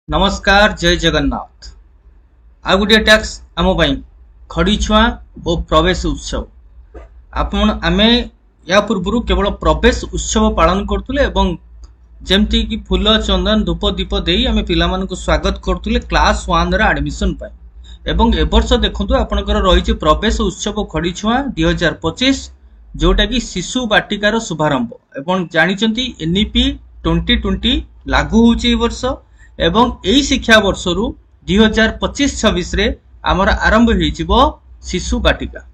नमस्कार जय जगन्नाथ। आ गोटे टैक्स आम खड़ी छुआ और प्रवेश उत्सव आमे या पूर्व केवल प्रवेश उत्सव पालन करतुले एवं जेमती कि फूल चंदन धूप दीप देई आमे पिला मानकु स्वागत करतुले क्लास 1 रा एडमिशन पाई एवं ए वर्ष देखंतु आपनकर रहिछि प्रवेश उत्सव खड़ी छुआ 2025 जोटा कि शिशु बाटिकार शुभारंभ एवं जानिचंती एनईपी 2020 लागू होछि ए वर्ष एवं एई शिक्षा वर्ष रु 2025-26 रे आमर आरंभ होइछिबो शिशु बाटिका।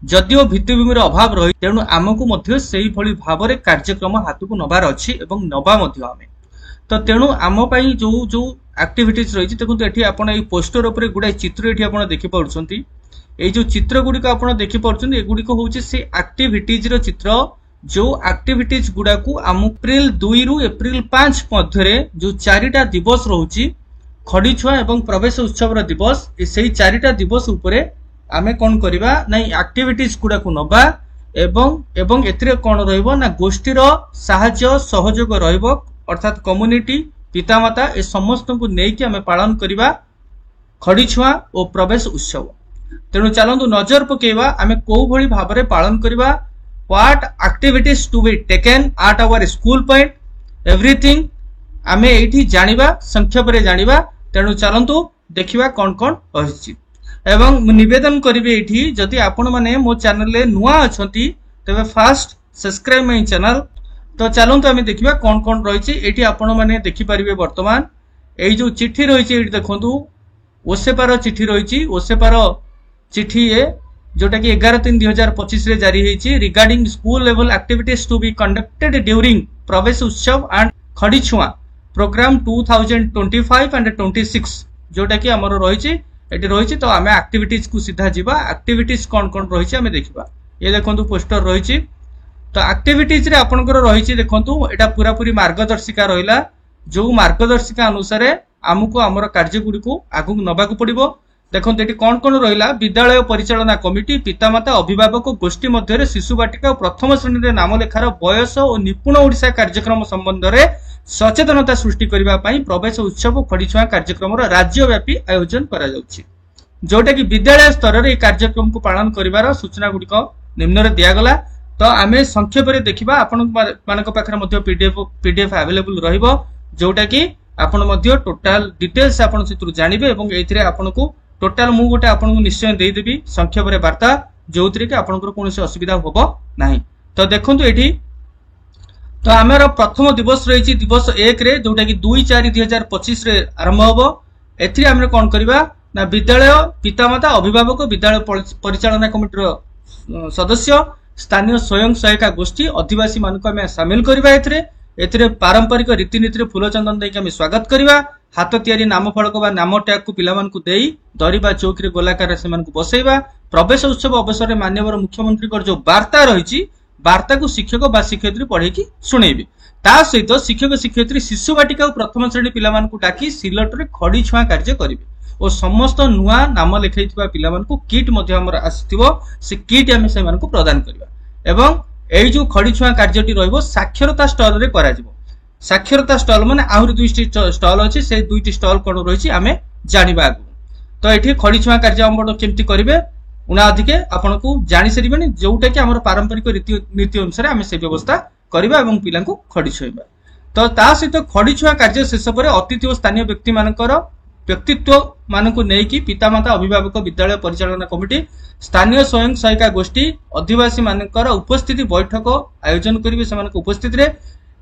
जदिओ भित्तिभूमि अभाव रही तेणु आमको मध्य सेही भली भाबरे कार्यक्रम हाथकु नबार अछि एवं नबा मध्य आमे तो तेणु आम पई जो जो एक्टिविटीज रही देखंतु एठी आपण एई पोस्टर ऊपर गुडा चित्र एठी आपण देखि पाउछंती। एई जो चित्र गुडी को आपण देखि पाउछंती ए गुडी को होउछि से एक्टिविटीज रो चित्र जो एक्टिविटीज गुडा को आम अप्रैल 2 रु अप्रैल 5 मध्य जो 4टा दिवस रोची खड़ी छुआ एवं प्रवेश उत्सव दिवस से 4टा दिवस उपरे आमे कौन करिबा नै एक्टिविटीज गुडा को नबा एवं एथिरे कौन रहइबो ना गोष्ठी रो सहाय्य सहयोग रहइबो अर्थात कम्युनिटी पितामाता ए समस्त को नै कि आमे पालन करिबा खड़ी छुआ और प्रवेश उत्सव। तेणु चलंतु नजर पकेबा आमे को भली भाबरे पालन करिबा what activities to be taken at our school point everything आमे एठी जानिबा संक्षेप रे जानिबा। तेणु चलंतु देखिबा कोन कोन रहिछि एवं निवेदन करिवे एठी जदि आपण माने मो चैनल ले नुआ अछंती तबे फास्ट सब्सक्राइब माय चैनल। तो चलंतु आमे देखिबा कोन कोन रहिछि एठी आपण माने देखि परिबे। वर्तमान एई जो चिट्ठी रहिछि एठी देखंतु ओसेपार चिट्ठी रहिछि ओसेपार चिट्ठी ए जोटा कि 11/3/2025 रे जारी होईछि regarding school level activities to be conducted during प्रवेश उत्सव एंड खड़ी छुआ प्रोग्राम 2025 एंड 26 जोटा कि हमर रहिछि एटी रहिछि। तो आमे एक्टिविटीज को सीधा जीवा एक्टिविटीज कोन कोन रहिछि आमे देखिबा। ये देखंतु पोस्टर रहिछि तो एक्टिविटीज रे आपनकर रहिछि देखंतु एटा पूरा पूरी मार्गदर्शिका रहिला जो मार्गदर्शिका अनुसार हमकु हमर कार्य गुडी को आगु नबा को पड़िबो। देखो ये कौन कौन रहा विद्यालय परिचालना कमिटी पितामाता अभिभावक गोष्ठी मध्य शिशु बाटिका और प्रथम श्रेणी नाम लेखार बयस और निपुण ओडिशा कार्यक्रम संबंध में सचेतनता सृष्टि करने प्रवेश उत्सव खड़ी छुआ कार्यक्रम राज्यव्यापी आयोजन करा जाउछि जोटा कि विद्यालय स्तर में कार्यक्रम को पालन कर सूचना गुड़िक निम्न दिगला। तो आम संक्षेप में देखा आपण पाखे पीडीएफ अवेलेबल रहिबो जोटा कि आपण टोटाल डिटेल्स आपण से जानिबे एवं एथिरे आपनको टोटाल मु गोटे आपन को निश्चय दे देबी संक्षेप रे वार्ता जोउतरे कि आपन को कोनोसी असुविधा होबो नाही। तो देखंतु एठी तो हमर प्रथम दिवस रहिछि दिवस 1 रे जोटा कि 2/4/2025 रे आरंभ होबो। एथि हमरे कोन करबा ना विद्यालय पितामाता अभिभावक विद्यालय परिचालना कमिटी रो सदस्य स्थानीय स्वयं सहायता गोष्ठी आदिवासी मानको हम शामिल करबा। एथिरे पारंपरिक रीतिनीति रे फूल चंदन देके हम स्वागत करबा। हाथ तैयारी नाम फलक बा नाम टैग को पिला मानकु देई दरी बा चौकी रे गोलाकार से मानकु बसैबा। प्रवेश उत्सव अवसर रे माननीय मुख्यमंत्री कर जो वार्ता रहिछि वार्ता को शिक्षक बा शिक्षयित्री पढ़े की सुनेबी। ता सहित शिक्षक शिक्षयित्री शिशु बाटिका और प्रथम श्रेणी पिला मानकु डाकी सिलट रे खड़ी छुआ कार्य करिवे और समस्त नुआ नाम लिखाइथिबा पिला मानकु किट मध्ये हमर आसीथिबो से किट हम से मानकु प्रदान करबा। एवं एई जो खड़ी छुआ कार्यटी रहइबो साक्षरता स्टॉल रे करा जिवो। साक्षरता स्टॉल माने आहुरी 2टी स्टॉल अछि से 2टी स्टॉल कोन रहिछि आमे जानिबा। तो एठी खड़ी छुआ कार्य हमर केमति करिवे उना अधिके आपनको जानि सरिबेनी जोटा कि हमर पारंपरिक रीति अनुसार आमे से व्यवस्था करबा एवं पिला को खड़ी छुइबा। तो ता सहित खड़ी छुआ कार्य शेष पर अतिथि और स्थानीय व्यक्ति मानकर व्यक्तित्व मानकु नै कि पितामाता अभिभावक विद्यालय परिचालना कमिटी स्थानीय स्वयं सहायता गोष्ठी आदिवासी मानकर उपस्थिति बैठक आयोजन करिवे। समानक उपस्थिति रे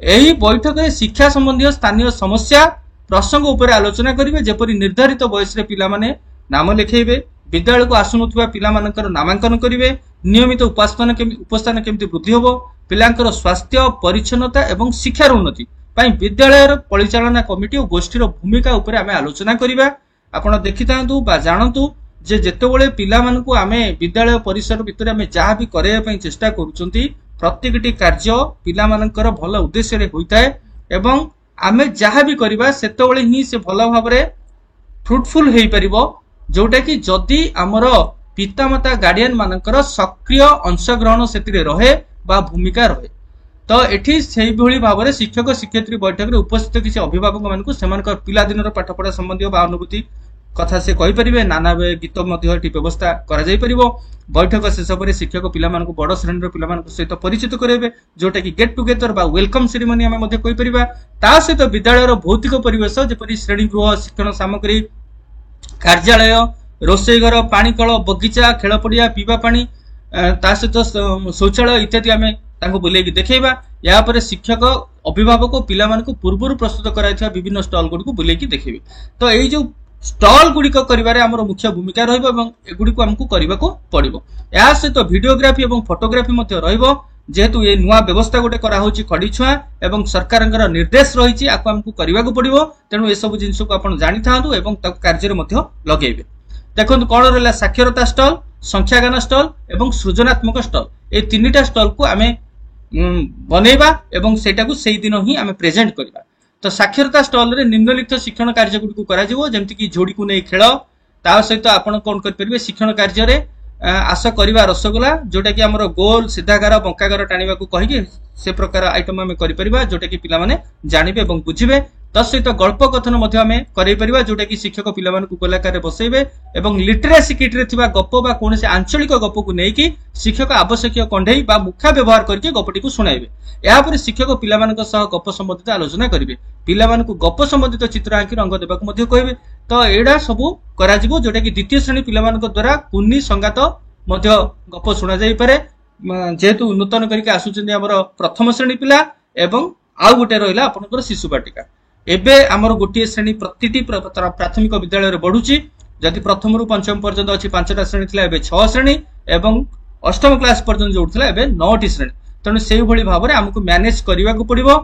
एही बैठक में शिक्षा संबंधी स्थानीय समस्या प्रसंग उपर आलोचना करिवे जेपरि निर्धारित बयस रे पिला माने नाम लिखेइबे विद्यालय को आसुनुथबा पिला मानकर नामांकन करिवे नियमित उपस्थान केमति वृद्धि होबो पिलांकर स्वास्थ्य परिच्छन्नता एवं शिक्षार उन्नति पई विद्यालय परिचालना कमिटी और गोष्ठीर भूमिका उपर आमे आलोचना करिवा। आपण देखितांतु बा जानंतु जे जेतेबेले पिला मानकु आमे विद्यालय परिसर भितर आमे जहा भी करैया पई चेष्टा करूचंती प्रत्येकटी कार्य पिला मानकर भल उद्देश्य रे होइताय एवं आमे जहा भी करबा सेतेबेले ही से भल भाबरे फ्रूटफुल हेई परिबो जोटा कि जदी हमर पितामाता गार्डियन मानकर सक्रिय अंशग्रहण सेतिरे रहे बा भूमिका रहे। तो एठी सेही भली भाबरे शिक्षक शिक्षयित्री बैठक रे उपस्थित किसी अभिभावक मानकु सेमानकर पिला दिनर पाठपढ़ा संबंधी बा अनुभूति कथा से कहि परिबे। नाना गीत मध्य एठी व्यवस्था करा जाई परिबो। बैठक शेष पर शिक्षक पिला मानकु बड़ श्रेणी पिला मानकु सहित परिचित करेबे, जोटा कि गेट टुगेदर बा वेलकम सेरेमनी आमे मध्य कहि परिबा। ता सहित विद्यालयर भौतिक परिवेश जेपरि श्रेणी गृह, शिक्षण सामग्री, कार्यालय, रोषेई घर, पानी कल, बगीचा, खेल पड़िया, पीवा पानी, ता सहित शौचालय इत्यादि आमे तांको बुलेकी देखैबा। या पर शिक्षक अभिभावक पिला मानकु पूर्वरु प्रस्तुत कराइथिबा विभिन्न स्टॉल गुडीको बुलेकी देखैबे। तो एई जो स्टॉल गुडी करिबारे हमर मुख्य भूमिका रहइबो एवं एगुडी को हमकु करिबाको पड़िबो। या सहित वीडियोग्राफी एवं फोटोग्राफी मध्ये रहइबो, जेहेतु ए नुआ व्यवस्था गोटे करा होची खडी छुआ एवं सरकारंकर निर्देश रहिछि आको हमकु करिबाको पड़िबो। तेनु ए सब जिंस को आपण जानि थांतु एवं तक कार्य मध्ये लगेइबे। देखंतु कोन रहला साक्षरता स्टॉल, संख्यागान स्टॉल एवं सृजनात्मक स्टॉल, ए तीनटा स्टॉल को आमे बनेबा एवं सेटा को सेही दिन ही आमे प्रेजेंट करबा। तो साक्षरता स्टॉल रे निम्नलिखित शिक्षण कार्य गुडी को करा जिवो, जेमति कि जोडी को नै खेल, ता सहित आपण कोन कर परिबे शिक्षण कार्य रे आस करबा रसगोला, जोटा कि हमर गोल सीधागार बंकागार टाणीबा को कहि से प्रकार आइटम आमे करि परिबा, जोटा कि पिला माने जानिबे एवं बुझिबे। तसहित गल्प कथन मध्ये आमे करै परिबा, जोटा कि शिक्षक पिला मानकु गोलाकार रे बसैबे एवं लिटरेसी किट रे थिबा गप बा कोनसे आंचलिक गप को नै कि शिक्षक आवश्यक कंढेई बा मुखा व्यवहार करके गपटी को सुनाइबे। या पर शिक्षक पिला मानक सह गप संबंधित आलोचना करिवे। पिला मानकु गप संबंधित चित्र आंकी रंग देबाक मध्ये कहिबे। तो एडा सब करा जिवो, जोटा कि द्वितीय श्रेणी पिला मानक द्वारा कुन्नी संगात मध्ये गप सुना जाई पारे, जेहेतु नूतन करके आसुचंदी हमर प्रथम श्रेणी पिला एवं आउ गोटे रहिला आपनकर शिशु बाटिका। एबे हमर गोटिए श्रेणी प्रतिटी प्राथमिक विद्यालय रे बढ़ुची। जदि प्रथम रु पंचम पर्यंत अछि 5टा श्रेणी थिला, एबे 6 श्रेणी एवं अष्टम क्लास पर्यंत जोड़ थिला एबे 9टी श्रेणी। तनु सेही भली भाबरे हमकु मैनेज करिवा को पड़िबो।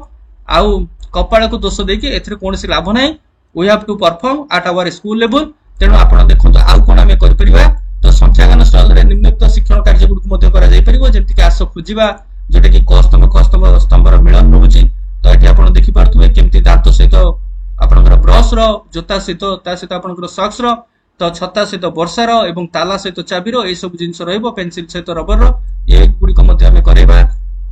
आउ कपाळ को दोष देकी एथरे कोनसी लाभ नै। We have to perform at our school level. तेनु आपण देखंतु आउ कोन हमें करि परिबा। तो संख्यागान स्टॉल रे निम्नलिखित शिक्षण कार्य गुडी मध्ये करा जाई परिबो, जेमति कि आस खुजिबा, जोटा कि क स्तंभर मिलन रहउची। तो एठी आपण देखि पारथुबे केमति दांत सहित आपनकर ब्रश रो, जोता सहित ता सहित आपनकर सॉक्स रो, तो छता सहित वर्षा रो एवं ताला सहित चाबी रो, ए सब जिंस रहइबो। पेंसिल सहित रबर रो, ए गुडी को मध्ये हमें करेबा।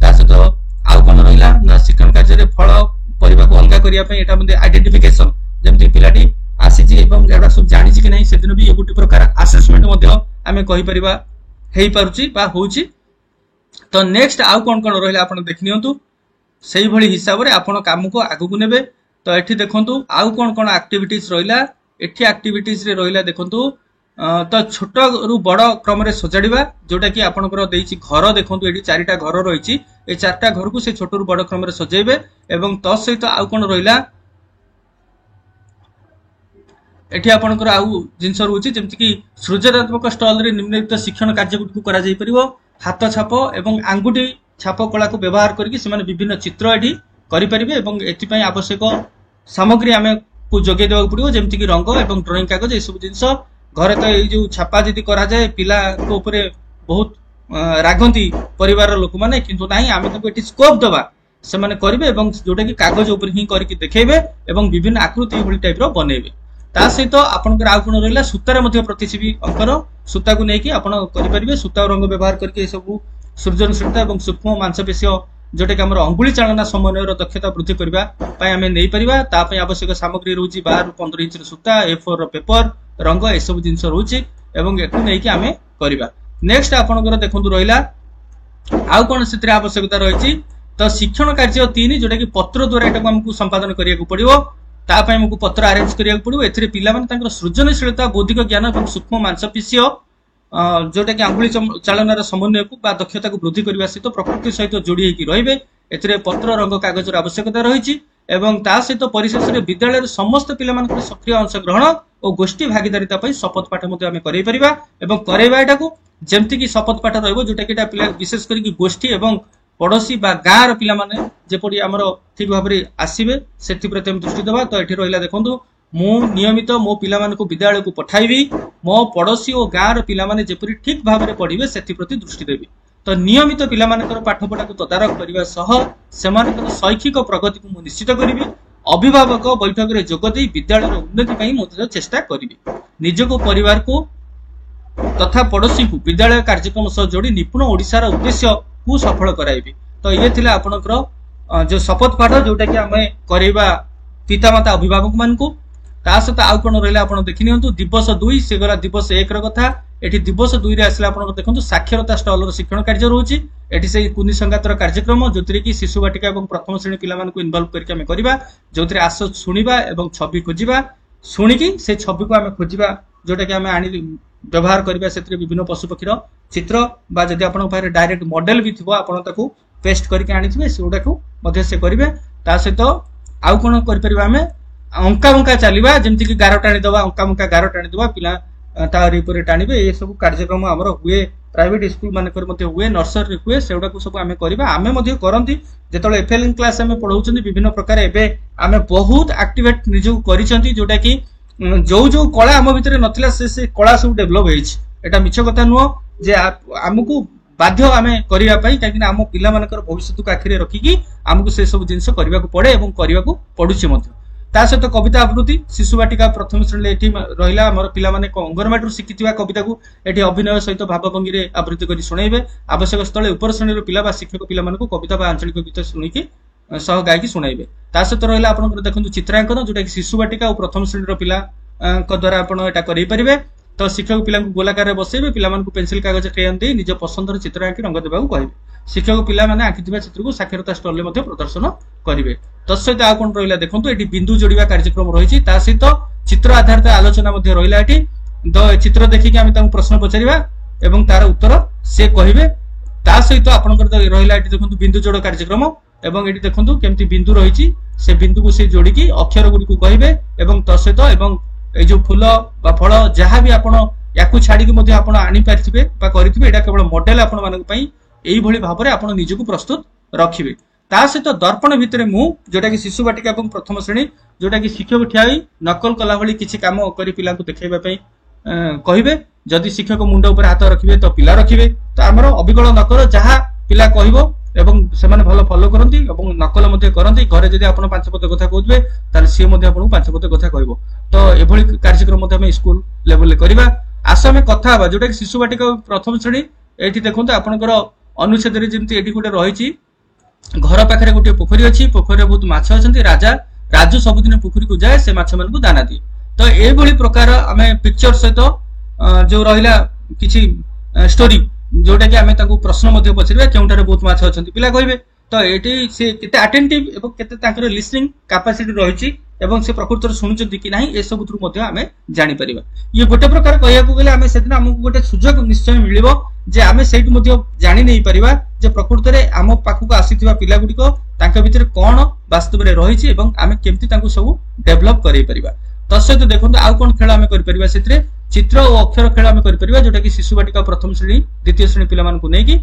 ता सहित आउ कोन रहिला ना शिक्षण कार्य रे फल परिबा को अलगा करिया पय एटा मध्ये आइडेंटिफिकेशन, जेमति पिलाटी आसीची एवं एडा सब जानिची कि नै सेदिन भी ए गुडी प्रकार असेसमेंट मध्ये हमें कहि परिबा हेई पारुची बा होउची। तो नेक्स्ट आउ कोन कोन रहिला आपण देखनियंतु, सेही भली हिसाब रे आपण काम को आगु को नेबे। तो एठी देखंतु आउ कोन कोन एक्टिविटीज रहिला। एठी एक्टिविटीज रे रहिला देखंतु, तो छोट रु बड़ क्रम रे सजाडिबा, जोटा कि आपनकर देइची घर। देखंतु एठी 4टा घर रहिची, ए 4टा घर को से छोट रु बड़ क्रम रे सजेबे। एवं त सहित आउ कोन रहिला, एठी आपनकर आउ जिंस रहउची, जेमति कि सृजनात्मक स्टॉल रे निम्नलिखित शिक्षण कार्य गुडी को करा जाई परिबो। हाथ छाप एवं आंगुठी छाप कला को व्यवहार करके सेमाने विभिन्न चित्र एठी करि परिबे एवं एथि पय आवश्यक सामग्री आमे को जोगे देबा पड़िबो, जेमति कि रंग एवं ड्राइंग कागज ए सब जिंस। घरे तो ए जो छापा जदि करा जाए पिला को ऊपर बहुत रागंती परिवार लोक माने, किंतु नाही आमे तो एठी स्कोप दबा से माने करिवे एवं जोटा कि कागज ऊपर ही करके देखेबे एवं विभिन्न आकृति भली टाइप रो बनेबे। ता सहित आपनकर आउ कोन रहिला सूतार मध्ये प्रतिछबि अंकर, सूता को नेकी आपण करि परिबे। सूता रंग व्यवहार करके ए सब सृजनशीलता एवं सूक्ष्म मांसपेशी, जोटा कि हमर अंगुली चालना समन्वयर दक्षता वृद्धि करबा पय हमें नै परिबा। ता पय आवश्यक सामग्री रहउची 12 रु 15 इंच सूता, A4 रो पेपर, रंग ए सब जिंस रहउची एवं एकु नै कि हमें करबा। नेक्स्ट आपनकर देखंतु रहिला आउ कोन सित्रे आवश्यकता रहिची। तो शिक्षण कार्य 3, जोटा कि पत्र द्वारा एटा हमकु संपादन करिया को पड़िबो। ता पय हमकु पत्र अरेंज करिया को पड़िबो। एथिरे पिला माने तांकर सृजनशीलता, बौद्धिक ज्ञान एवं सूक्ष्म मांसपेशी, जोटा कि अंगुली चालनार समन्वय को दक्षता को वृद्धि करने सहित प्रकृति सहित जोड़ी होकर रहिबे। एथिरे पत्र रंग कागज आवश्यकता रही एवं ता सहित परिशेष में विद्यालय समस्त पिला मानकर सक्रिय अंशग्रहण और गोष्ठी भागीदारिता पई शपथ पाठ मध्ये आमे करै परिबा एवं करैबा एटाकू जेमति कि शपथ पाठ रहइबो, जोटा कि पिला विशेष करी गोष्ठी एवं पड़ोशी बा गाँव रो पिला माने जेपरि हमर ठीक भाबरे आसीबे सेति प्रति हम दृष्टि देबा। तो एठी रहिला देखंतु, मु नियमित मो पिला मानकु विद्यालय को पठाइबी, मो पड़ोशी और गाँव रो पिला माने जेपरि ठीक भाबरे पढिबे सेति प्रति दृष्टि देबी। तो नियमित पिला मानकर पाठपढ़ा को तदारख करबा सह सेमानकर शैक्षिक प्रगति को मु निश्चित करिबी। अभिभावक बैठक रे जोग देई विद्यालय रो उन्नति पई मु चेष्टा करिबी। निजको परिवार को तथा पड़ोशी को विद्यालय कार्यक्रम सह जोड़ी निपुण ओडिसा रो उद्देश्य को सफल कराइबी। तो ये थिला आपनकर जो शपथ पाठ जोटा कि आम करवा पितामाता अभिभावक मान ता सहित आउ कौन रहा आप देखी नियंतु दिवस 2 से गला दिवस 1 कथा एटी दिवस 2 रे आसला आप देखो साक्षरता स्टल शिक्षण कार्य रोचे एटी से कुनी संगातर कार्यक्रम जो कि शिशु बाटिका और प्रथम श्रेणी पिला इनवल्व करके करवा जो आस शुणा और छवि खोजा शुणिकी से छवि को आम खोजा जोटा कि आम आनी व्यवहार करवा से विभिन्न पशुपक्षीर चित्र बा जदि आप डायरेक्ट मॉडल भी थी आप पेस्ट करके आनी से से करेंगे ता सहित आउ कौन करें अंका बंका चलवा जमती कि गार टाणीदे अंका बंका गार टाणीदे पिला तापर टाणवे ये सब कार्यक्रम आमर हुए प्राइवेट स्कूल मानक हुए नर्सरी हुए से गुड़ा सब आम करवा आम करती जो एफएल क्लास आम पढ़ाऊँ विभिन्न प्रकार एवं आम बहुत एक्टिवेट निजक कर जोटा कि जो जो कला आम भितर नाला से कला सब डेभलप होता मिछ कथा नुह जे आमको बाध्य आम करने कहीं आम पिला भविष्य को आखिरी रखिकी आमको से सब जिन करने को पड़े और करने को पड़ुची ता सहित कविता आवृत्ति शिशु बाटिका प्रथम श्रेणी एटी रहा आम पिला अंगनवाड़ी शिखि कविता को एटी अभिनय सहित भावभंगी आवृत्ति कर शुणेबे आवश्यक स्थले उपर श्रेणी पिला शिक्षक पिला कविता आंचलिक गीत शुणिकी सह गायकी शुणेबे ता सहित रहा आप देखो चित्रांकन जोटा कि शिशु बाटिका और प्रथम श्रेणी पिला द्वारा आप करें तो शिक्षक पिला गोलाकार बसैबे पिला पेंसिल कागज क्रेयन दे निज पसंदर चित्र आंकी रंग देवा कहे शिक्षक पिला आंकी चित्र को साक्षरता स्टल में प्रदर्शन करेंगे तत्सहित आ कौन रहा देखो ये बिंदु जोड़ा कार्यक्रम रही सहित चित्र आधारित आलोचना रहा ये चित्र देखिए आम प्रश्न पचारा और तार उत्तर से कहे ता सहित आपंकर रहा देखो बिंदु जोड़ कार्यक्रम एवं ये देखो केमती बिंदु रही से बिंदु को से जोड़िकी अक्षर गुड़ी को कहे तत्सहित ये जो फूल बा फल जहाँ भी आपण या छाड़ी आनी पारे करेंगे केवल मॉडल आपण भाव में आप निजक प्रस्तुत रखिए ता सहित दर्पण भितर मु जोटा कि शिशु बाटिका और प्रथम श्रेणी जोटा कि शिक्षक ठिया नकल कला भली किसी कम कर पिला देखा कहे जदि शिक्षक मुंड उपर हाथ रखिए तो पिला रखिए तो आमर अविकल नकर जहाँ पिला कह एवं से भल फॉलो करती नकल करती घरे जब आप 5 पद कथा कहते सी आपको 5 पद कथा कह तो ये कार्यक्रम स्कूल लेवल करवा आस आम कथा जोटा कि शिशु बाटिका प्रथम श्रेणी ये देखो आपंकर अनुच्छेद जमी ये गोटे रही घर पाखे गोटे पोखरी अच्छी पोखरी बहुत माछ अच्छा राजा राजू सबुदिन पोखरी को जाए से माछ मान दाना दिए तो ये प्रकार आम पिक्चर सहित जो रहा कि स्टोरी जोटा कि आम प्रश्न पचारे क्योंठार बहुत माछ अच्छा पिला कहे तो ये से केते अटेंटिव और लिसनिंग कैपेसिटी रही से प्रकृत शुणुंट कि ना ये सब आम जापर ये गोटे प्रकार कहूँ गले आम से आमको गोटे सुजोग निश्चय मिल जे आम से जानी नहीं पारिबा जे प्रकृत में आम पाखक आसीथिबा पिला गुड़िक तांका भितर कौन वास्तव में रही आम केमती सब डेभलप करें परिबा तत्सहित देखो आउ कौन खेल आम कर चित्र और अक्षर खेल आम कर जोटा कि शिशु बाटिका प्रथम श्रेणी द्वितीय श्रेणी पिला नहीं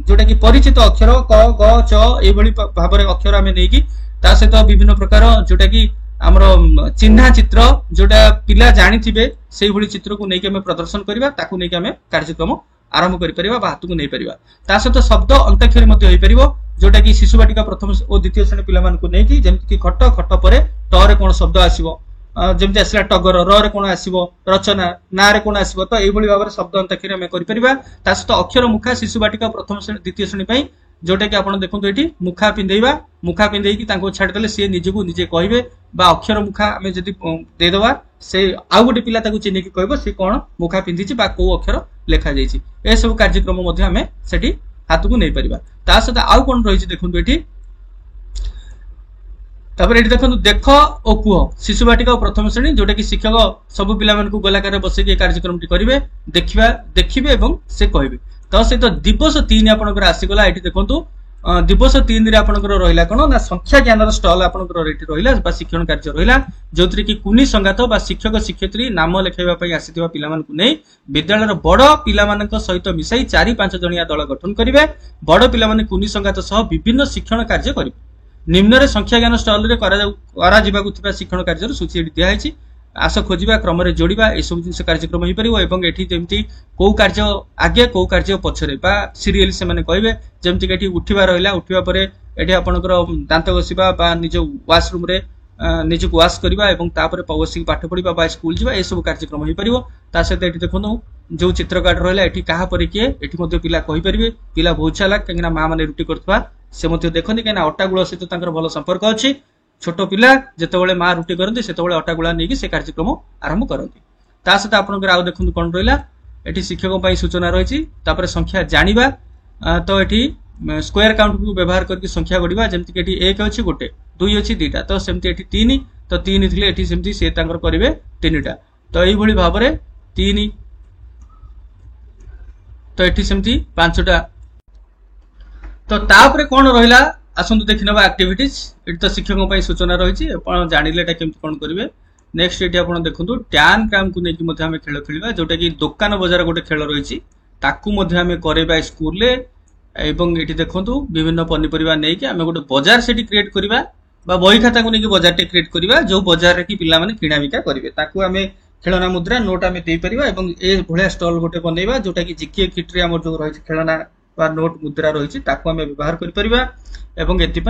जोटा कि परिचित अक्षर क ग च ये भाव में अक्षर आम नहीं सहित विभिन्न प्रकार जोटा कि आमर चिन्हा चित्र जोटा पिला जानी से चित्र को लेकिन प्रदर्शन करवा कार्यक्रम आरंभ कर हाथ को नहीं पार सहित शब्द अंताक्षरी जोटा कि शिशु बाटिका प्रथम और द्वितीय श्रेणी पिला नहीं जमी खट खट पर टे कौन शब्द आसो जमी आसला टगर रे कौन आसो रचना ना रे कौन आसो तो यही भाव में शब्द अंताक्षरी आम कर सहित अक्षर मुखा शिशु बाटिका प्रथम श्रेणी द्वितीय श्रेणी जोटा कि आप देखो ये मुखा पिंधेकी छाड़देले सी निजक निजे कहे अक्षर मुखा आम जब देदेवा से आउ गोटे पिला चिन्हिक कह सी कौन मुखा पिंधि कौ अक्षर लिखा जाए सब कार्यक्रम आम से हाथ को नहीं पार सहित आउ कौन रही देखो ये देखो देख और कुह शिशु बाटिका और प्रथम श्रेणी जोटा कि शिक्षक सब पिला गोलाकार बसैक कार्यक्रम करेंगे देखिए से कहे तो सहित दिवस 3 आपंकर आसीगला ये देखो दिवस 3 रे आपंकर रहा कौन ना संख्या ज्ञान स्टल आपंकर रहा शिक्षण कार्य रहा जो कि कुनी संगात शिक्षक शिक्षयित्री नाम लिखाई आसी पिला नहीं विद्यालय बड़ पिला सहित मिसाई 4-5 जणिया दल गठन करेंगे बड़ पिला कुनी संगात सह विभिन्न शिक्षण कार्य करेंगे निम्न संख्या ज्ञान स्टल शिक्षण कार्य सूची दिखाई आस खोजा क्रम जोड़ा यह सब जिन कार्यक्रम हो पार ये जमी कौ कार्य आगे कौ कार्य पछरे सीरियल से कहे जमीक ये उठा रहा उठा पर ये आपंकर दांत घषा निज वाशरूम निज को वाश करवा बस पाठ पढ़ा स्कूल जावा यह सब कार्यक्रम हो पार सहित ये देखो जो चित्र कार्ड रहा ये क्या पर किए ये पिला कहींपर पिला बहुत चालाक कहीं माँ मैंने रुटी करवा से देखते कहीं अटा गुड़ सहित भल संपर्क अच्छी छोट पिला जिते माँ रुटी करती से अटा गुड़ा नहीं से कार्यक्रम आरंभ करती ता सहित आपंकर आउ देखो कौन रहा ये शिक्षकों सूचना रही संख्या जाना तो ये स्क्वायर काउंट को व्यवहार करके संख्या गढ़ा जमीक एक अच्छी गोटे दुई अच्छी दीटा तो सेमती तीन तो तीन थी सेमती सी करेंगे तीनटा तो यही भाव में तीन तो ये सेमती पांचटा तो तापर कौन रहा आसतु देखी ना एक्टिविटीज ये तो शिक्षकों सूचना रही जानिले केमती कौन करेंगे नेक्स्ट ये आप देखो टैन ग्राम को लेकिन खेल खेलवा जोटा कि दुकान बजार गोटे खेल रही करेबा स्कूल एवं ये देखो विभिन्न पनीपरिया नहीं कि आम गोटे बजार से क्रिएट करवा बही खाता को लेकिन बजार टे क्रिएट करवा जो बजार की पिला माने किଣା बिका करेंगे ताकू आम खेलना मुद्रा नोट आम देपर ए भाया स्टल गोटे बनवा जोटा कि जिके किट्रे आम जो रही खेलना नोट मुद्रा रही आम व्यवहार कर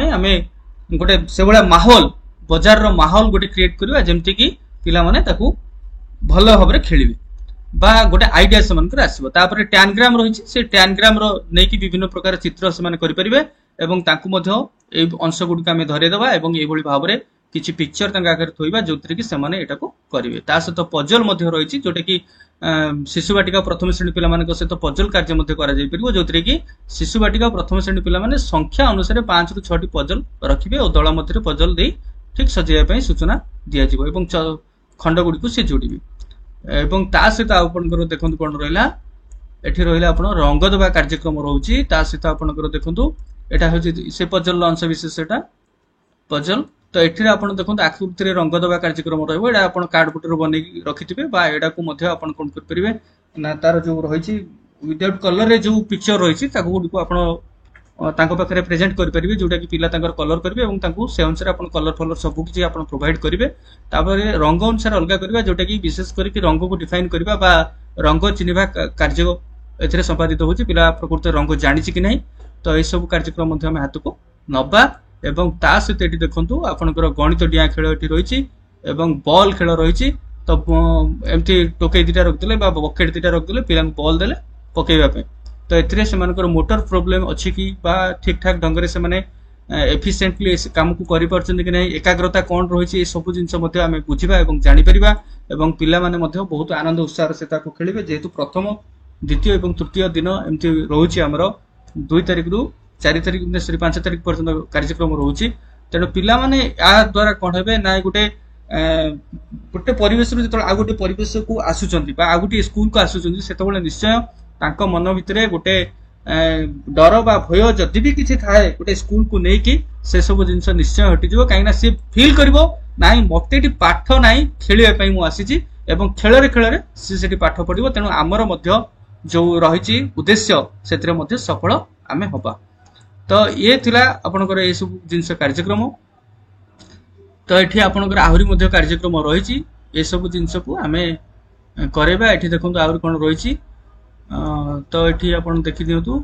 आम गोटे से भाया माहौल बजार माहौल गोटे क्रिएट करवा जमती कि पिला माने ताकू भल भाव में खेलिबे बा गोटे आइडिया से आसो तापर टैनग्राम रही से टैनग्राम नहीं विभिन्न प्रकार चित्र से करेंगे एवं अंश गुड़िक आम धरेदेवा ये भाव में किसी पिक्चर आगे थोड़ा जो कि करेंगे ता सहित पजल रही जोटा कि शिशु बाटिका प्रथम श्रेणी पिला सहित पजल कार्य कर जो कि शिशु बाटिका प्रथम श्रेणी पिला संख्या अनुसार 5 ରୁ 6टी पजल रखिए और दल मध्य पजल दे ठीक सजाइवाई सूचना दिज्व खंड गुड़ी से जोड़े एवं ता सहित आपंकर देखो कौन रहा एठी रहा आप रंग देवा कार्यक्रम रोचे सहित आपंकर देखो यहाँ हूँ से पजल अंश विशेष पजल तो ये आप देखो आकृति रंग देवा कार्यक्रम रहा आप कार्डबोर्ड बन रखिथे यहाँ कौन करेंगे ना तार जो रही विदाउट कलर जो पिक्चर रही गुड़ पाखे प्रेजेंट करेंगे जोटा कि पिला कलर करेंगे से अनुसार आप कलर फलर सब किसी प्रोवाइड करेंगे रंग अनुसार अलग करवा जोटा कि विशेष करके रंग को डिफाइन करवा रंग चिन्हवा कार्य ए संपादित हो पिला प्रकृत रंग जानी कि नहीं तो यह सब कार्यक्रम हाथ को नवा एवं ता सहित ये देखो आपंकर गणित डिया खेल ये रही बल खेल रही तो एमती टोकई दीटा रखिदे बकेट दीटा रखिदे पिला बल देले पकईवाई तो ये मोटर प्रोब्लेम अच्छी कि ठीक ठाक ढंग से एफिशिएंटली काम को कर कि नहीं एकाग्रता कौन रही है सब जिन बुझा और जापर और पिला बहुत आनंद उत्साह से खेलेंगे जेहेतु प्रथम द्वितीय और तृतीय दिन एमती रोचे आमर 2 तारिख रु 4 तारिख 5 तारिख पर्यटन कार्यक्रम रोचे तेणु पिला माने या द्वारा कौन हे ना गोटे गोटे परिवेश जो आ गोटे परिवेश को आसुचंती आ गोटे स्कूल को आसुचंती से निश्चय तांको मन भितर गोटे डर बा भय जदि भी किसी थाए गोटे स्कूल को लेकिन से सब जिन निश्चय हटिଯିव कहीं सी फिल कर ना मत ये पाठ ना खेलवाई मुझे खेल खेल से पाठ पढ़ो तेणु आमर जो रही उद्देश्य से सफल आम हवा तो ये थिला आपनकर ये सब जिनस कार्यक्रम तो ये आपनकर आहरी कार्यक्रम रही ये सब जिनस को आम करवा ये देखो आहरी कौन रही तो ये आप देखी दिंतु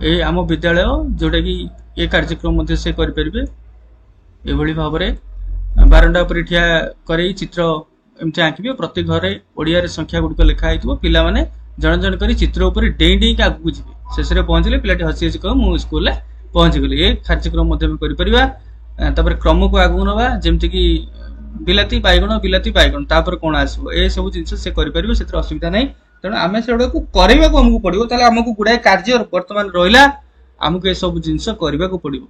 ये आम विद्यालय जोटा कि ये कार्यक्रम से करेंगे ये भाव में बारंडा पर ठिया कर चित्र एमती आंकिबे प्रति घरे ओडिया संख्या गुड़िक लिखाई पिला माने जन जन कर चित्र उपर डेई डेई आगू जी शेष में पहुंचले पिलाटी हसी हसी कह मुझे स्कूल पहुंची गली ये कार्यक्रम कर क्रम को आगू नवा जमती कि बिलाती बैगण तापर कौन आसो ये सब जिन से करेंगे से असुविधा नहीं तेणु आम से करने को आमको पड़ो आमको गुड़ाए कार्य बर्तमान रहा आमको ये सब जिनस करने को पड़ो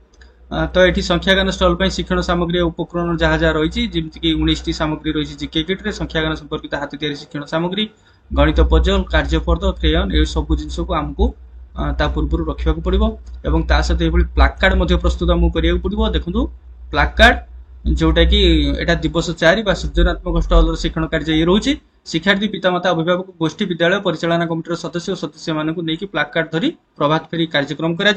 तो ये संख्यागान स्टल शिक्षण सामग्री उपकरण जहाँ जहाँ रही जमीक 19टी सामग्री रही जिके किट्रे संख्यागान संपर्कित हाथ तैयारी शिक्षण सामग्री गणित पजल कार्यफर्द क्रेयन ये सब जिनस को आमको पूर्व रखा पड़ो और सहित ये प्लाकार्ड प्रस्तुत आमको करा पड़ो देखो प्लाकार्ड जोटा कि यहाँ दिवस 4 सृजनात्मक स्टल शिक्षण कार्य ये रोचे शिक्षार्थी पितामाता अभिभावक गोष्ठी विद्यालय परिचालना कमिटी सदस्य और सदस्य मानक नहीं प्लाकार्ड धरी प्रभात फेरी कार्यक्रम करा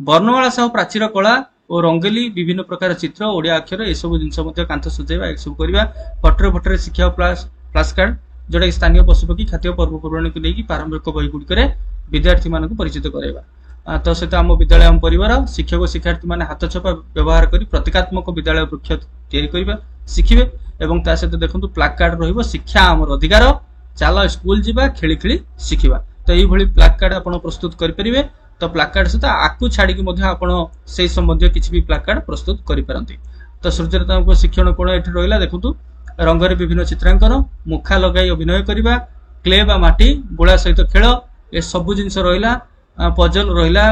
वर्णमाला सह प्राचीर कला और रंगेली विभिन्न प्रकार चित्र ओडिया अक्षर ये सब जिन कांथ सजाइवा ये सब करवा फटरे फटरे शिक्षा फ्लाश कार्ड जोटा स्थानीय पशुपक्षी खाद्य पर्वपर्वाणी को लेकिन पारंपरिक बही गुड़िक विद्यार्थी मान परिचित कराइबा तो सहित आम विद्यालय आम परिवार शिक्षक और शिक्षार्थी मैंने हाथ छपा व्यवहार कर प्रतीकात्मक विद्यालय वृक्ष तैयारी करवा शिखिबे सहित देखो प्लाकार्ड रहिबो शिक्षा आमर अधिकार ଚାଲ ସ୍କୁଲ ଯିବା ଖେଳି ଖେଳି ଶିଖିବା। ତ ଏଇଭଳି ପ୍ଲାକ୍ କାର୍ଡ ଆପଣ ପ୍ରସ୍ତୁତ କରିପାରିବେ। ତ ପ୍ଲାକ୍ କାର୍ଡ ସହିତ ଆକୁ ଛାଡ଼ିକି ମଧ୍ୟ ଆପଣ ସେଇ ସମ୍ବନ୍ଧୀୟ କିଛି ବି ପ୍ଲାକ୍ କାର୍ଡ ପ୍ରସ୍ତୁତ କରିପାରନ୍ତି। ତ ସୂର୍ଯ୍ୟରତ୍ନଙ୍କ ଶିକ୍ଷଣ କୋଣ ଏଠି ରହିଲା। ଦେଖନ୍ତୁ ରଙ୍ଗରେ ବିଭିନ୍ନ ଚିତ୍ରାଙ୍କନ, ମୁଖା ଲଗାଇ ଅଭିନୟ କରିବା, କ୍ଲେ ବା ମାଟି ଗୋଳା ସହିତ ଖେଳ, ଏ ସବୁ ଜିନିଷ ରହିଲା। ପଜଲ ରହିଲା।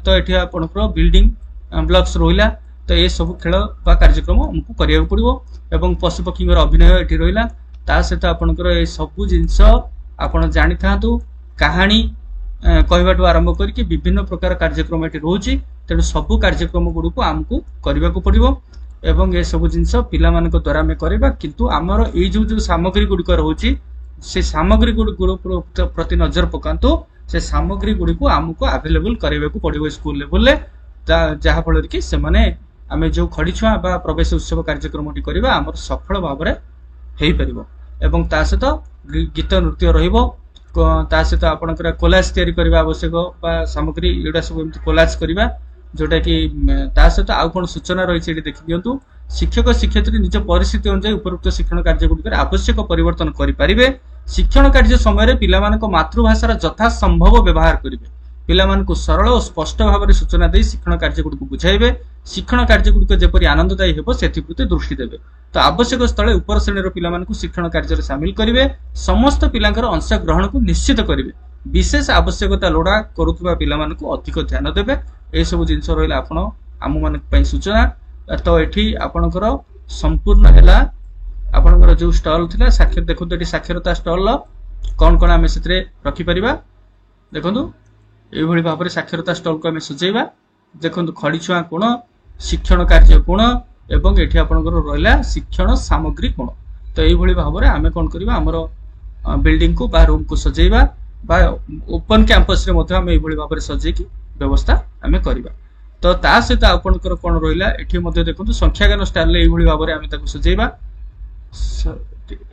ତ ଏଠି ଆପଣଙ୍କର ବିଲ୍ଡିଂ ବ୍ଲକ୍ସ ରହିଲା। ତ ଏ ସବୁ ଖେଳ ବା କାର୍ଯ୍ୟକ୍ରମ ଆମକୁ କରିବାକୁ ପଡିବ। ଏବଂ ପଶୁପକ୍ଷୀଙ୍କର ଅଭିନୟ ଏଠି ରହିଲା। ତା ସହିତ ଆପଣଙ୍କର ଏ ସବୁ ଜିନିଷ ଆପଣ ଜାଣିଥାନ୍ତୁ। କାହାଣୀ କହିବାଠୁ ଆରମ୍ଭ କରିକି ବିଭିନ୍ନ ପ୍ରକାର କାର୍ଯ୍ୟକ୍ରମ ଏଠି ରହୁଛି। ତେଣୁ ସବୁ କାର୍ଯ୍ୟକ୍ରମ ଗୁଡିକୁ ଆମକୁ କରିବାକୁ ପଡିବ ଏବଂ ଏ ସବୁ ଜିନିଷ ପିଲାମାନଙ୍କ ଦ୍ୱାରା ଆମେ କରିବା। କିନ୍ତୁ ଆମର ଏଇ ଯୋଉ ସାମଗ୍ରୀ ଗୁଡିକ ରହୁଛି ସେ ସାମଗ୍ରୀ ଗୁଡିକ ପ୍ରତି ନଜର ପକାନ୍ତୁ। ସେ ସାମଗ୍ରୀ ଗୁଡିକୁ ଆମକୁ ଆଭେଲେବୁଲ କରିବାକୁ ପଡିବ ସ୍କୁଲ ଲେଭେଲରେ, ଯାହା ଫଳରେ କି ସେମାନେ ଆମେ ଯୋଉ ଖଡିଛୁଆଁ ବା ପ୍ରବେଶ ଉତ୍ସବ କାର୍ଯ୍ୟକ୍ରମଟି କରିବା ଆମର ସଫଳ ଭାବରେ ହେଇପାରିବ। ଏବଂ ତା ସହିତ ଗୀତ ନୃତ୍ୟ ରହିବ। ତା ସହିତ ଆପଣଙ୍କର କୋଲାଜ ତିଆରି କରିବା ଆବଶ୍ୟକ ବା ସାମଗ୍ରୀ ଏଗୁଡା ସବୁ ଏମିତି କୋଲାଜ କରିବା, ଯୋଉଟା କି ତା ସହିତ ଆଉ କଣ ସୂଚନା ରହିଛି ଏଠି ଦେଖି ଦିଅନ୍ତୁ। ଶିକ୍ଷକ ଶିକ୍ଷୟିତ୍ରୀ ନିଜ ପରିସ୍ଥିତି ଅନୁଯାୟୀ ଉପରୋକ୍ତ ଶିକ୍ଷଣ କାର୍ଯ୍ୟ ଗୁଡିକରେ ଆବଶ୍ୟକ ପରିବର୍ତ୍ତନ କରିପାରିବେ। ଶିକ୍ଷଣ କାର୍ଯ୍ୟ ସମୟରେ ପିଲାମାନଙ୍କ ମାତୃଭାଷାର ଯଥା ସମ୍ଭବ ବ୍ୟବହାର କରିବେ। ପିଲାମାନଙ୍କୁ ସରଳ ଓ ସ୍ପଷ୍ଟ ଭାବରେ ସୂଚନା ଦେଇ ଶିକ୍ଷଣ କାର୍ଯ୍ୟ ଗୁଡିକୁ ବୁଝାଇବେ। ଶିକ୍ଷଣ କାର୍ଯ୍ୟ ଗୁଡିକ ଯେପରି ଆନନ୍ଦଦାୟୀ ହେବ ସେଥିପ୍ରତି ଦୃଷ୍ଟି ଦେବେ। ତ ଆବଶ୍ୟକ ସ୍ଥଳେ ଉପର ଶ୍ରେଣୀର ପିଲାମାନଙ୍କୁ ଶିକ୍ଷଣ କାର୍ଯ୍ୟରେ ସାମିଲ କରିବେ। ସମସ୍ତ ପିଲାଙ୍କର ଅଂଶଗ୍ରହଣକୁ ନିଶ୍ଚିତ କରିବେ। ବିଶେଷ ଆବଶ୍ୟକତା ଲୋଡା କରୁଥିବା ପିଲାମାନଙ୍କୁ ଅଧିକ ଧ୍ୟାନ ଦେବେ। ଏସବୁ ଜିନିଷ ରହିଲା ଆପଣ ଆମମାନଙ୍କ ପାଇଁ ସୂଚନା। ତ ଏଠି ଆପଣଙ୍କର ସମ୍ପୂର୍ଣ୍ଣ ହେଲା ଆପଣଙ୍କର ଯୋଉ ଷ୍ଟଲ ଥିଲା ଦେଖନ୍ତୁ ଏଠି ସାକ୍ଷରତା ଷ୍ଟଲ କଣ କଣ ଆମେ ସେଥିରେ ରଖିପାରିବା। ଦେଖନ୍ତୁ এইভাবে ভাবে সাক্ষরতা স্টলକୁ ଆମେ ସଜେଇବା। ଦେଖନ୍ତୁ ଖଡିଛୁଆଁ କୋଣ, ଶିକ୍ଷଣ କାର୍ଯ୍ୟ କୋଣ ଏବଂ ଏଠି ଆପଣଙ୍କର ରହିଲା ଶିକ୍ଷଣ ସାମଗ୍ରୀ କୋଣ। ତ এইভাবে ଭାବରେ ଆମେ କଣ କରିବା ଆମର ବିଲ୍ଡିଂ କୁ ବା ରୁମ୍ କୁ ସଜେଇବା ବା ଓପନ କ୍ୟାମ୍ପସ ରେ ମଧ୍ୟ ଆମେ এইভাবে ଭାବରେ ସଜେଇକି ବ୍ୟବସ୍ଥା ଆମେ କରିବା। ତ ତା ସହିତ ଆପଣଙ୍କର କଣ ରହିଲା ଏଠି ମଧ୍ୟ ଦେଖନ୍ତୁ ସଂଖ୍ୟାଜ୍ଞାନ ଷ୍ଟାଇଲରେ এইভাবে ଭାବରେ ଆମେ ତାକୁ ସଜେଇବା।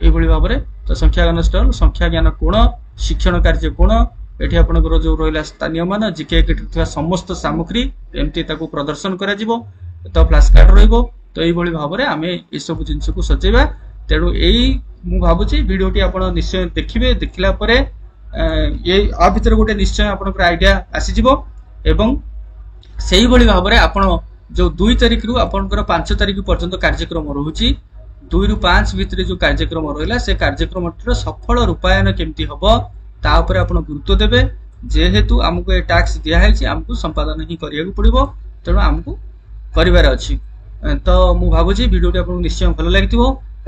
এইভাবে ଭାବରେ ତ ସଂଖ୍ୟାଜ୍ଞାନ ଷ୍ଟଲ, ସଂଖ୍ୟାଜ୍ଞାନ କୋଣ, ଶିକ୍ଷଣ କାର୍ଯ୍ୟ କୋଣ, ଏଠି ଆପଣଙ୍କର ଯୋଉ ରହିଲା ସ୍ଥାନୀୟ ମାନ ଜିକେ ଥିବା ସମସ୍ତ ସାମଗ୍ରୀ ଏମିତି ତାକୁ ପ୍ରଦର୍ଶନ କରାଯିବ। ତ ଫ୍ଲାସ କାର୍ଡ ରହିବ। ତ এইভাবে ଭାବରେ ଆମେ ଏ ସବୁ ଜିନିଷକୁ ସଜେଇବା। ତେଣୁ ମୁଁ ଭାବୁଛି ଭିଡିଓଟି ଆପଣ ନିଶ୍ଚୟ ଦେଖିବେ। ଦେଖିଲା ପରେ ଆ ଭିତରେ ଗୋଟେ ନିଶ୍ଚୟ ଆପଣଙ୍କର ଆଇଡିଆ ଆସିଯିବ ଏବଂ ସେଇଭଳି ଭାବରେ ଆପଣ ଯୋଉ 2 ତାରିଖରୁ ଆପଣଙ୍କର 5 ତାରିଖ ପର୍ଯ୍ୟନ୍ତ କାର୍ଯ୍ୟକ୍ରମ ରହୁଛି, 2 ରୁ 5 ଭିତରେ ଯୋଉ କାର୍ଯ୍ୟକ୍ରମ ରହିଲା ସେ କାର୍ଯ୍ୟକ୍ରମଟିର ସଫଳ ରୂପାୟନ କେମିତି ହବ ତା ଉପରେ ଆପଣ ଗୁରୁତ୍ୱ ଦେବେ। ଯେହେତୁ ଆମକୁ ଏ ଟାସ୍କ ଦିଆ ହେଇଛି ଆମକୁ ସମ୍ପାଦନ ହିଁ କରିବାକୁ ପଡିବ, ତେଣୁ ଆମକୁ କରିବାର ଅଛି। ତ ମୁଁ ଭାବୁଛି ଭିଡିଓଟି ଆପଣଙ୍କୁ ନିଶ୍ଚୟ ଭଲ ଲାଗିଥିବ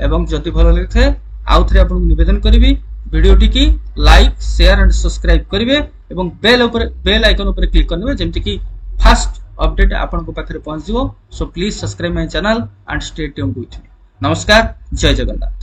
ଏବଂ ଯଦି ଭଲ ଲାଗିଥାଏ ଆଉ ଥରେ ଆପଣଙ୍କୁ ନିବେଦନ କରିବି ଭିଡିଓଟି କି ଲାଇକ୍, ସେୟାର ଆଣ୍ଡ ସବସ୍କ୍ରାଇବ କରିବେ ଏବଂ ବେଲ ଆଇକନ ଉପରେ କ୍ଲିକ୍ କରିନେବେ ଯେମିତି କି ଫାଷ୍ଟ अपडेट आपनको पाखरे पहुंच जिवो। So please subscribe my channel and stay tuned with me. नमस्कार, जय जगन्नाथ।